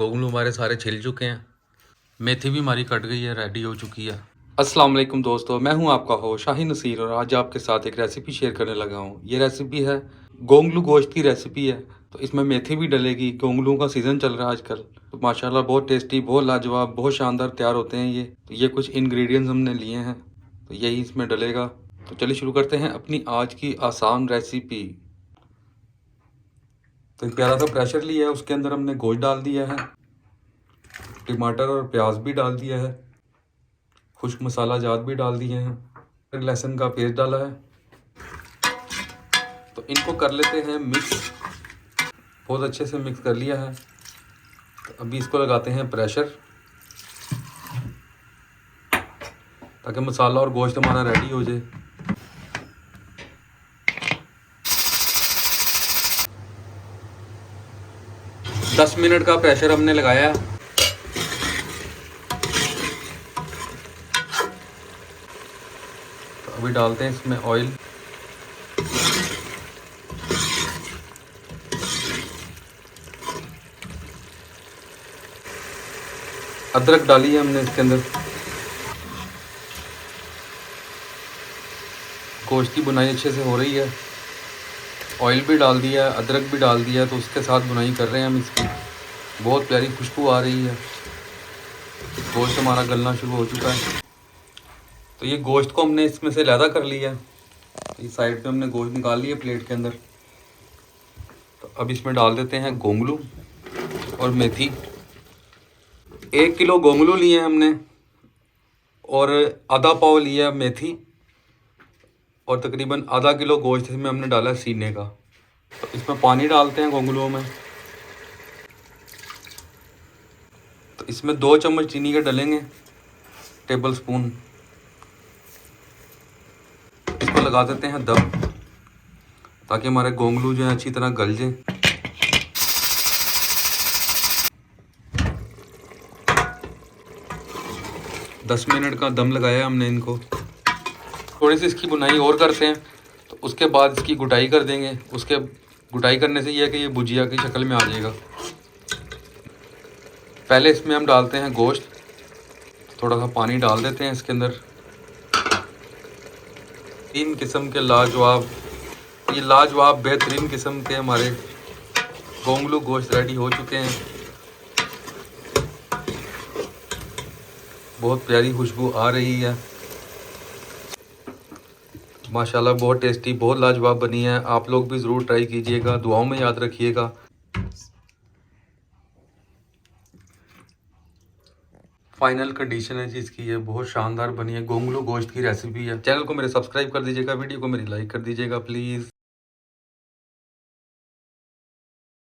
गोगलू हमारे सारे छिल चुके हैं, मेथी भी हमारी कट गई है, रेडी हो चुकी है। अस्सलाम वालेकुम दोस्तों, मैं हूं आपका होस्ट शाही नसीर और आज आपके साथ एक रेसिपी शेयर करने लगा हूं। ये रेसिपी है गोंगलू गोश्त की रेसिपी है। तो इसमें मेथी भी डलेगी। गोंगलू का सीज़न चल रहा है आजकल, तो माशाल्लाह बहुत टेस्टी, बहुत लाजवाब, बहुत शानदार तैयार होते हैं ये। तो ये कुछ इंग्रेडिएंट्स हमने लिए हैं, तो यही इसमें डलेगा। तो चलिए शुरू करते हैं अपनी आज की आसान रेसिपी। तो एक प्यारा सा प्रेशर लिया है, उसके अंदर हमने गोश्त डाल दिया है, टमाटर और प्याज भी डाल दिया है, खुश्क मसाला जात भी डाल दिए हैं, फिर लहसुन का पेस्ट डाला है। तो इनको कर लेते हैं मिक्स। बहुत अच्छे से मिक्स कर लिया है। तो अभी इसको लगाते हैं प्रेशर, ताकि मसाला और गोश्त हमारा रेडी हो जाए। दस मिनट का प्रेशर हमने लगाया है। तो अभी डालते हैं इसमें ऑयल। अदरक डाली है हमने इसके अंदर। गोश्त की बुनाई अच्छे से हो रही है। ऑयल भी डाल दिया है, अदरक भी डाल दिया है, तो उसके साथ बुनाई कर रहे हैं हम इसकी। बहुत प्यारी खुशबू आ रही है। गोश्त हमारा गलना शुरू हो चुका है। तो ये गोश्त को हमने इसमें से लैदा कर लिया है। इस साइड पे हमने गोश्त निकाल लिया प्लेट के अंदर। तो अब इसमें डाल देते हैं गोंगलू और मेथी। 1 किलो गोंगलू लिए हैं हमने और आधा पाव लिया मेथी, और तकरीबन आधा किलो गोश्त इसमें हमने डाला है सीने का। तो इसमें पानी डालते हैं गोंगलुओं में। तो इसमें 2 चम्मच चीनी के डलेंगे, टेबल स्पून। इसको लगा देते हैं दम, ताकि हमारे गोंगलू जो है अच्छी तरह गल जाए। दस मिनट का दम लगाया हमने इनको। थोड़ी सी इसकी बुनाई और करते हैं, तो उसके बाद इसकी गुटाई कर देंगे। उसके गुटाई करने से यह है कि ये भुजिया की शक्ल में आ जाएगा। पहले इसमें हम डालते हैं गोश्त। थोड़ा सा पानी डाल देते हैं इसके अंदर। 3 किस्म के लाजवाब, ये लाजवाब बेहतरीन किस्म के हमारे गोंगलू गोश्त रेडी हो चुके हैं। बहुत प्यारी खुशबू आ रही है। माशाल्लाह बहुत टेस्टी, बहुत लाजवाब बनी है। आप लोग भी ज़रूर ट्राई कीजिएगा, दुआओं में याद रखिएगा। फाइनल कंडीशन है चीज़ की, ये बहुत शानदार बनी है। गोंगलू गोश्त की रेसिपी है। चैनल को मेरे सब्सक्राइब कर दीजिएगा, वीडियो को मेरी लाइक कर दीजिएगा प्लीज़।